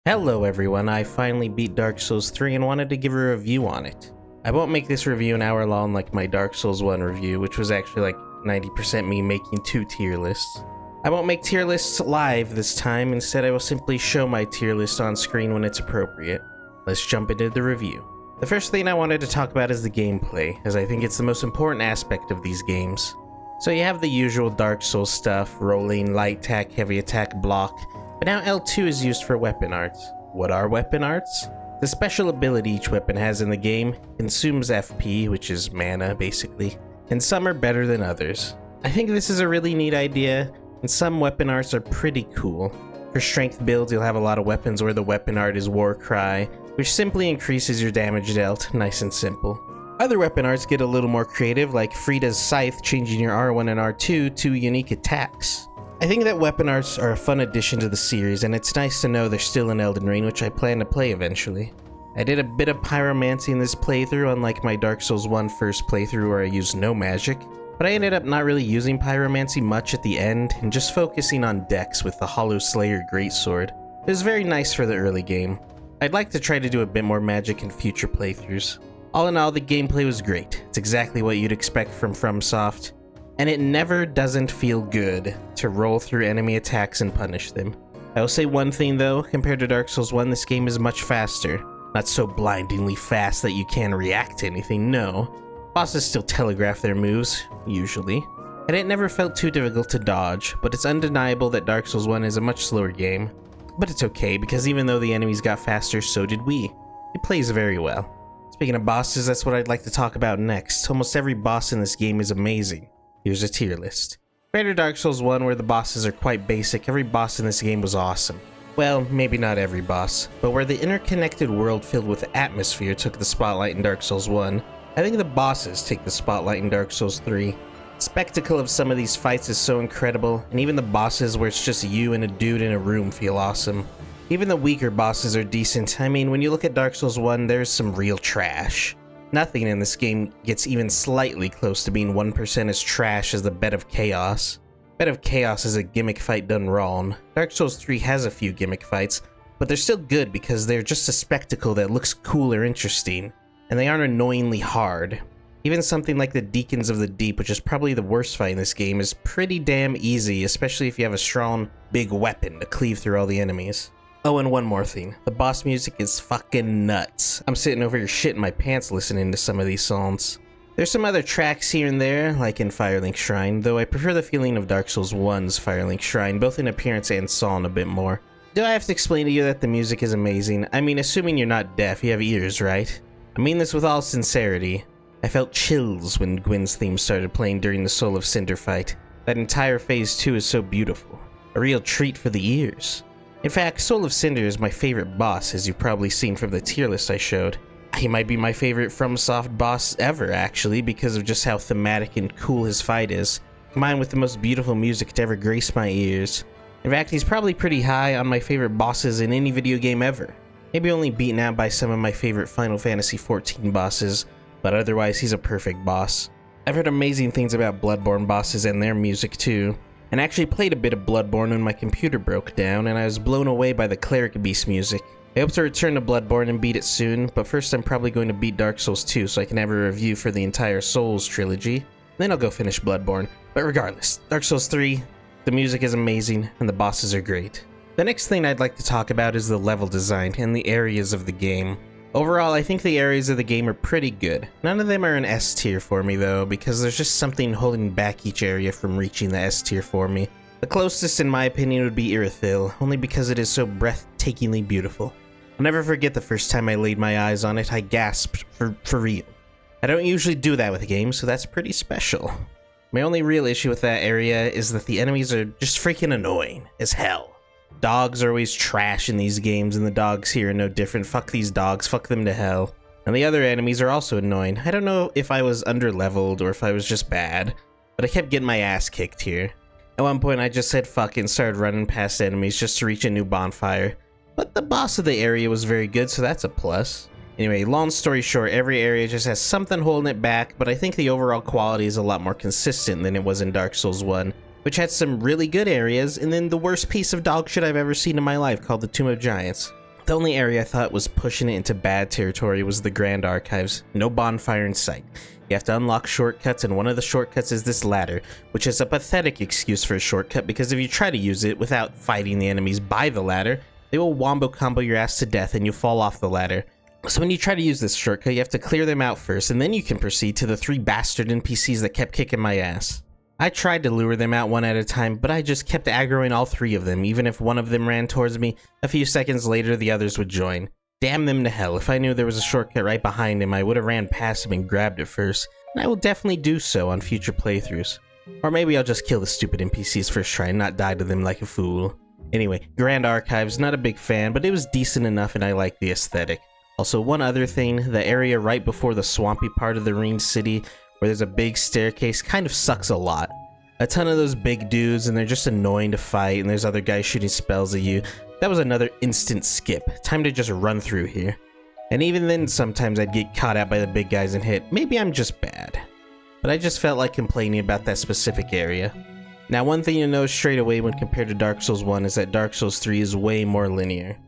Hello everyone, I finally beat Dark Souls 3 and wanted to give a review on it. I won't make this review an hour long like my Dark Souls 1 review, which was actually like 90% me making 2 tier lists. I won't make tier lists live this time, instead I will simply show my tier list on screen when it's appropriate. Let's jump into the review. The first thing I wanted to talk about is the gameplay, as I think it's the most important aspect of these games. So you have the usual Dark Souls stuff, rolling, light attack, heavy attack, block, but now L2 is used for weapon arts. What are weapon arts? The special ability each weapon has in the game consumes FP, which is mana basically, and some are better than others. I think this is a really neat idea, and some weapon arts are pretty cool. For strength builds, you'll have a lot of weapons where the weapon art is Warcry, which simply increases your damage dealt, nice and simple. Other weapon arts get a little more creative, like Frida's Scythe changing your R1 and R2 to unique attacks. I think that weapon arts are a fun addition to the series, and it's nice to know they're still in Elden Ring, which I plan to play eventually. I did a bit of pyromancy in this playthrough, unlike my Dark Souls 1 first playthrough where I used no magic, but I ended up not really using pyromancy much at the end, and just focusing on dex with the Hollow Slayer Greatsword. It was very nice for the early game. I'd like to try to do a bit more magic in future playthroughs. All in all, the gameplay was great. It's exactly what you'd expect from FromSoft. And it never doesn't feel good to roll through enemy attacks and punish them. I will say one thing though, compared to Dark Souls 1, this game is much faster. Not so blindingly fast that you can't react to anything, no. Bosses still telegraph their moves, usually. And it never felt too difficult to dodge, but it's undeniable that Dark Souls 1 is a much slower game. But it's okay, because even though the enemies got faster, so did we. It plays very well. Speaking of bosses, that's what I'd like to talk about next. Almost every boss in this game is amazing. Here's a tier list. Compared to Dark Souls 1, where the bosses are quite basic, every boss in this game was awesome. Well, maybe not every boss, but where the interconnected world filled with atmosphere took the spotlight in Dark Souls 1, I think the bosses take the spotlight in Dark Souls 3. The spectacle of some of these fights is so incredible, and even the bosses where it's just you and a dude in a room feel awesome. Even the weaker bosses are decent. I mean, when you look at Dark Souls 1, there's some real trash. Nothing in this game gets even slightly close to being 1% as trash as the Bed of Chaos. Bed of Chaos is a gimmick fight done wrong. Dark Souls 3 has a few gimmick fights, but they're still good because they're just a spectacle that looks cool or interesting, and they aren't annoyingly hard. Even something like the Deacons of the Deep, which is probably the worst fight in this game, is pretty damn easy, especially if you have a strong, big weapon to cleave through all the enemies. Oh, and one more thing. The boss music is fucking nuts. I'm sitting over here shitting my pants listening to some of these songs. There's some other tracks here and there, like in Firelink Shrine, though I prefer the feeling of Dark Souls 1's Firelink Shrine, both in appearance and song a bit more. Do I have to explain to you that the music is amazing? I mean, assuming you're not deaf, you have ears, right? I mean this with all sincerity. I felt chills when Gwyn's theme started playing during the Soul of Cinder fight. That entire phase 2 is so beautiful. A real treat for the ears. In fact, Soul of Cinder is my favorite boss, as you've probably seen from the tier list I showed. He might be my favorite FromSoft boss ever, actually, because of just how thematic and cool his fight is, combined with the most beautiful music to ever grace my ears. In fact, he's probably pretty high on my favorite bosses in any video game ever. Maybe only beaten out by some of my favorite Final Fantasy XIV bosses, but otherwise he's a perfect boss. I've heard amazing things about Bloodborne bosses and their music too. And actually played a bit of Bloodborne when my computer broke down, and I was blown away by the Cleric Beast music. I hope to return to Bloodborne and beat it soon, but first I'm probably going to beat Dark Souls 2 so I can have a review for the entire Souls trilogy. Then I'll go finish Bloodborne. But regardless, Dark Souls 3, the music is amazing, and the bosses are great. The next thing I'd like to talk about is the level design and the areas of the game. Overall, I think the areas of the game are pretty good. None of them are an S tier for me though, because there's just something holding back each area from reaching the S tier for me. The closest in my opinion would be Irithyll, only because it is so breathtakingly beautiful. I'll never forget the first time I laid my eyes on it, I gasped for real. I don't usually do that with a game, so that's pretty special. My only real issue with that area is that the enemies are just freaking annoying as hell. Dogs are always trash in these games, and the dogs here are no different. Fuck these dogs, fuck them to hell. And the other enemies are also annoying. I don't know if I was under-leveled or if I was just bad, but I kept getting my ass kicked here. At one point I just said fuck and started running past enemies just to reach a new bonfire. But the boss of the area was very good, so that's a plus. Anyway, long story short, every area just has something holding it back, but I think the overall quality is a lot more consistent than it was in Dark Souls 1. Which had some really good areas, and then the worst piece of dog shit I've ever seen in my life called the Tomb of Giants. The only area I thought was pushing it into bad territory was the Grand Archives. No bonfire in sight. You have to unlock shortcuts, and one of the shortcuts is this ladder, which is a pathetic excuse for a shortcut because if you try to use it without fighting the enemies by the ladder, they will wombo combo your ass to death and you'll fall off the ladder. So when you try to use this shortcut, you have to clear them out first, and then you can proceed to the 3 bastard NPCs that kept kicking my ass. I tried to lure them out one at a time, but I just kept aggroing all 3 of them. Even if one of them ran towards me, a few seconds later the others would join. Damn them to hell. If I knew there was a shortcut right behind him, I would have ran past him and grabbed it first, and I will definitely do so on future playthroughs. Or maybe I'll just kill the stupid NPCs first try and not die to them like a fool. Anyway, Grand Archives, not a big fan, but it was decent enough and I liked the aesthetic. Also, one other thing, the area right before the swampy part of the ruined city, where there's a big staircase, kind of sucks a lot. A ton of those big dudes, and they're just annoying to fight, and there's other guys shooting spells at you. That was another instant skip. Time to just run through here. And even then, sometimes I'd get caught out by the big guys and hit. Maybe I'm just bad. But I just felt like complaining about that specific area. Now, one thing you'll notice straight away when compared to Dark Souls 1 is that Dark Souls 3 is way more linear.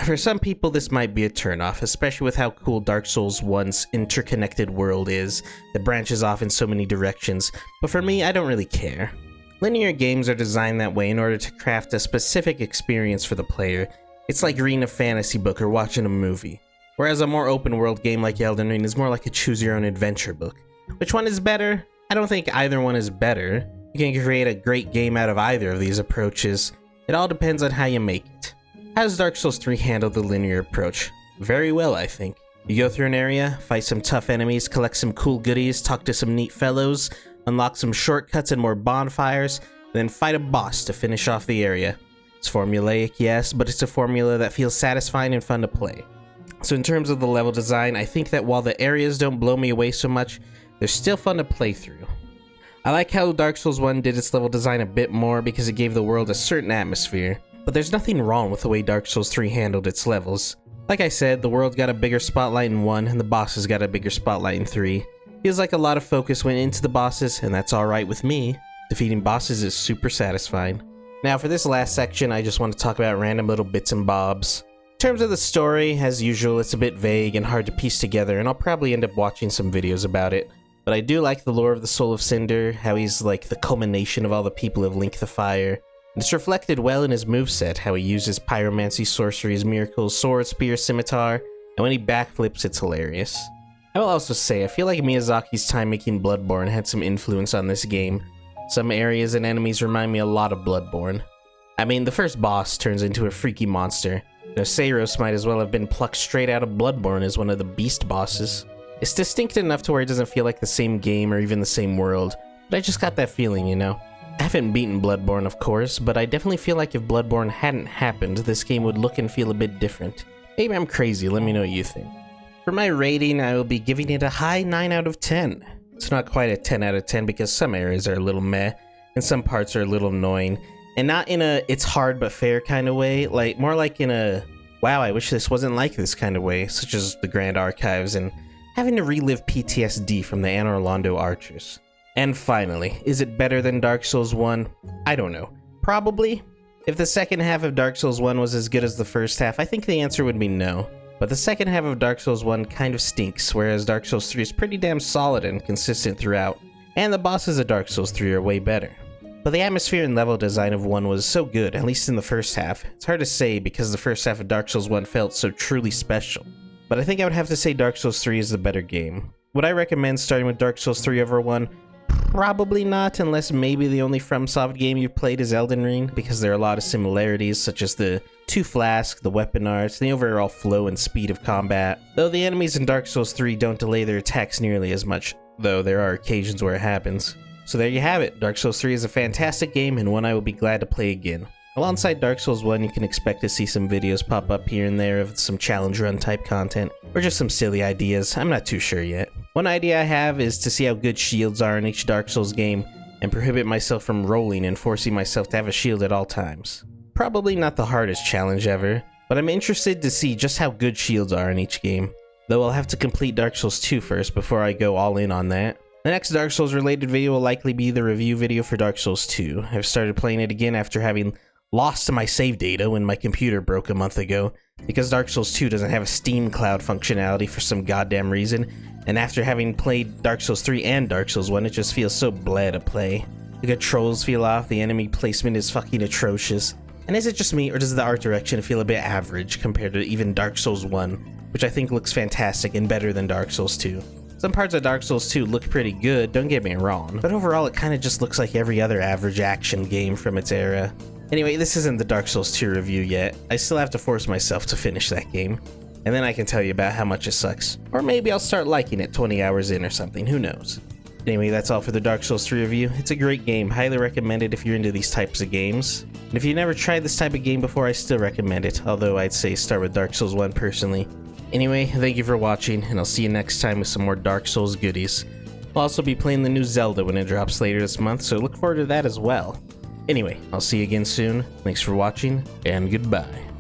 For some people, this might be a turnoff, especially with how cool Dark Souls 1's interconnected world is, that branches off in so many directions, but for me, I don't really care. Linear games are designed that way in order to craft a specific experience for the player. It's like reading a fantasy book or watching a movie. Whereas a more open world game like Elden Ring is more like a choose your own adventure book. Which one is better? I don't think either one is better. You can create a great game out of either of these approaches. It all depends on how you make it. How does Dark Souls 3 handle the linear approach? Very well, I think. You go through an area, fight some tough enemies, collect some cool goodies, talk to some neat fellows, unlock some shortcuts and more bonfires, then fight a boss to finish off the area. It's formulaic, yes, but it's a formula that feels satisfying and fun to play. So in terms of the level design, I think that while the areas don't blow me away so much, they're still fun to play through. I like how Dark Souls 1 did its level design a bit more because it gave the world a certain atmosphere. But there's nothing wrong with the way Dark Souls 3 handled its levels. Like I said, the world got a bigger spotlight in 1, and the bosses got a bigger spotlight in 3. Feels like a lot of focus went into the bosses, and that's alright with me. Defeating bosses is super satisfying. Now for this last section, I just want to talk about random little bits and bobs. In terms of the story, as usual, it's a bit vague and hard to piece together, and I'll probably end up watching some videos about it. But I do like the lore of the Soul of Cinder, how he's like the culmination of all the people of Link the Fire. It's reflected well in his moveset, how he uses pyromancy, sorceries, miracles, sword, spear, scimitar, and when he backflips, it's hilarious. I will also say, I feel like Miyazaki's time making Bloodborne had some influence on this game. Some areas and enemies remind me a lot of Bloodborne. I mean, the first boss turns into a freaky monster. Seiros might as well have been plucked straight out of Bloodborne as one of the beast bosses. It's distinct enough to where it doesn't feel like the same game or even the same world, but I just got that feeling, you know? I haven't beaten Bloodborne, of course, but I definitely feel like if Bloodborne hadn't happened, this game would look and feel a bit different. Maybe I'm crazy, let me know what you think. For my rating, I will be giving it a high 9 out of 10. It's not quite a 10 out of 10 because some areas are a little meh, and some parts are a little annoying. And not in a it's hard but fair kind of way, like more like in a wow, I wish this wasn't like this kind of way, such as the Grand Archives and having to relive PTSD from the Anor Londo Archers. And finally, is it better than Dark Souls 1? I don't know. Probably. If the second half of Dark Souls 1 was as good as the first half, I think the answer would be no. But the second half of Dark Souls 1 kind of stinks, whereas Dark Souls 3 is pretty damn solid and consistent throughout. And the bosses of Dark Souls 3 are way better. But the atmosphere and level design of 1 was so good, at least in the first half. It's hard to say because the first half of Dark Souls 1 felt so truly special. But I think I would have to say Dark Souls 3 is the better game. Would I recommend starting with Dark Souls 3 over 1? Probably not, unless maybe the only FromSoft game you've played is Elden Ring, because there are a lot of similarities, such as the 2 flasks, the weapon arts, the overall flow and speed of combat. Though the enemies in Dark Souls 3 don't delay their attacks nearly as much, though there are occasions where it happens. So there you have it, Dark Souls 3 is a fantastic game and one I will be glad to play again. Alongside Dark Souls 1, you can expect to see some videos pop up here and there of some challenge run type content, or just some silly ideas, I'm not too sure yet. One idea I have is to see how good shields are in each Dark Souls game, and prohibit myself from rolling and forcing myself to have a shield at all times. Probably not the hardest challenge ever, but I'm interested to see just how good shields are in each game, though I'll have to complete Dark Souls 2 first before I go all in on that. The next Dark Souls related video will likely be the review video for Dark Souls 2. I've started playing it again after having lost my save data when my computer broke a month ago, because Dark Souls 2 doesn't have a Steam Cloud functionality for some goddamn reason, and after having played Dark Souls 3 and Dark Souls 1, it just feels so bleh to play. The controls feel off, the enemy placement is fucking atrocious. And is it just me, or does the art direction feel a bit average compared to even Dark Souls 1, which I think looks fantastic and better than Dark Souls 2? Some parts of Dark Souls 2 look pretty good, don't get me wrong, but overall it kinda just looks like every other average action game from its era. Anyway, this isn't the Dark Souls 2 review yet. I still have to force myself to finish that game, and then I can tell you about how much it sucks. Or maybe I'll start liking it 20 hours in or something, who knows. Anyway, that's all for the Dark Souls 3 review. It's a great game, highly recommend it if you're into these types of games. And if you've never tried this type of game before, I still recommend it, although I'd say start with Dark Souls 1 personally. Anyway, thank you for watching, and I'll see you next time with some more Dark Souls goodies. I'll also be playing the new Zelda when it drops later this month, so look forward to that as well. Anyway, I'll see you again soon. Thanks for watching, and goodbye.